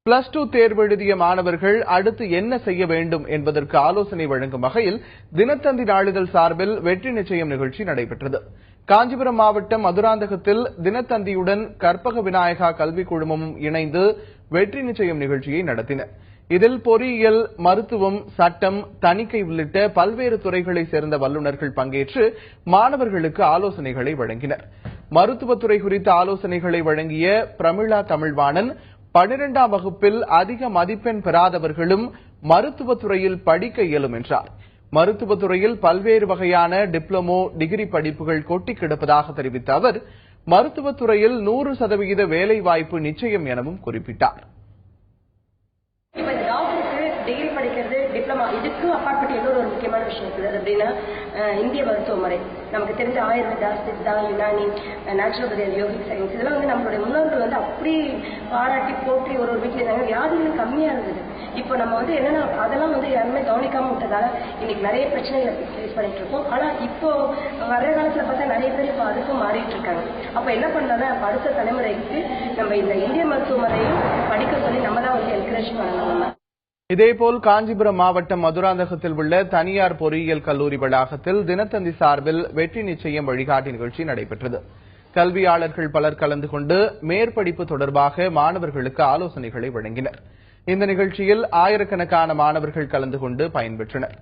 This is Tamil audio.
+2 தேர்வு எழுதிய மாணவர்கள் அடுத்து என்ன செய்ய வேண்டும் என்பதற்கு ஆலோசனை வழங்கும் வகையில் தினத்தந்தி நாளிதழ் சார்பில் வெற்றி நிச்சயம் நிகழ்ச்சி நடைபெற்றது. காஞ்சிபுரம் மாவட்டம் மதுராந்தகத்தில் தினத்தந்தியுடன் கற்பக விநாயகா கல்விக் குழுமமும் இணைந்து வெற்றி நிச்சயம் நிகழ்ச்சியை நடத்தினர். இதில் பொறியியல், மருத்துவம், சட்டம், தணிக்கை உள்ளிட்ட பல்வேறு துறைகளைச் சேர்ந்த வல்லுநர்கள் பங்கேற்று மாணவர்களுக்கு ஆலோசனைகளை வழங்கினர். மருத்துவத்துறை குறித்த ஆலோசனைகளை வழங்கிய பிரமிளா தமிழ்வாணன் 12ஆம் வகுப்பில் அதிக மதிப்பெண் பெறாதவர்களும் மருத்துவத்துறையில் படிக்க இயலும் என்றார். மருத்துவத்துறையில் பல்வேறு வகையான டிப்ளமோ, டிகிரி படிப்புகள் கொட்டிக் கிடப்பதாக தெரிவித்த அவர், மருத்துவத்துறையில் 100% வேலைவாய்ப்பு நிச்சயம் எனவும் குறிப்பிட்டார். டிகிரி படிக்கிறது, டிப்ளமா, இதுக்கு அப்பாற்பட்டு இன்னொரு ஒரு முக்கியமான விஷயம் இருக்குது. அப்படின்னா இந்திய மருத்துவ முறை. நமக்கு தெரிஞ்ச Ayurveda, Siddha, Unani, naturopathy, yogic science, இதெல்லாம் நம்மளுடைய முன்னோர்கள் அப்படி பாராட்டி போற்றி ஒரு வீட்டில் இருந்தாங்க. வியாதிகள் கம்மியா இருந்தது. இப்போ நம்ம என்னன்னா அதெல்லாம் யாருமே கவனிக்காம விட்டதால இன்னைக்கு நிறைய பிரச்சனைகளை ஃபேஸ் பண்ணிட்டு இருக்கோம். ஆனா இப்போ வர்ற காலத்துல பார்த்தா நிறைய பேர் இப்போ அதுக்கும் மாறிட்டு இருக்காங்க. அப்ப என்ன பண்ணலாம்னா அடுத்த தலைமுறைக்கு நம்ம இந்த இந்திய மருத்துவ முறையும் படிக்க சொல்லி நம்ம தான் என்கரேஜ் பண்ணணும். இதேபோல் காஞ்சிபுரம் மாவட்டம் மதுராந்தகத்தில் உள்ள தனியார் பொறியியல் கல்லூரி வளாகத்தில் தினத்தந்தி சார்பில் வெற்றி நிச்சயம் வழிகாட்டி நிகழ்ச்சி நடைபெற்றது. கல்வியாளர்கள் பலர் கலந்து கொண்டு மேற்படிப்பு தொடர்பாக மாணவர்களுக்கு ஆலோசனைகளை வழங்கினர். இந்த நிகழ்ச்சியில் ஆயிரக்கணக்கான மாணவர்கள் கலந்து கொண்டு பயன்பெற்றனர்.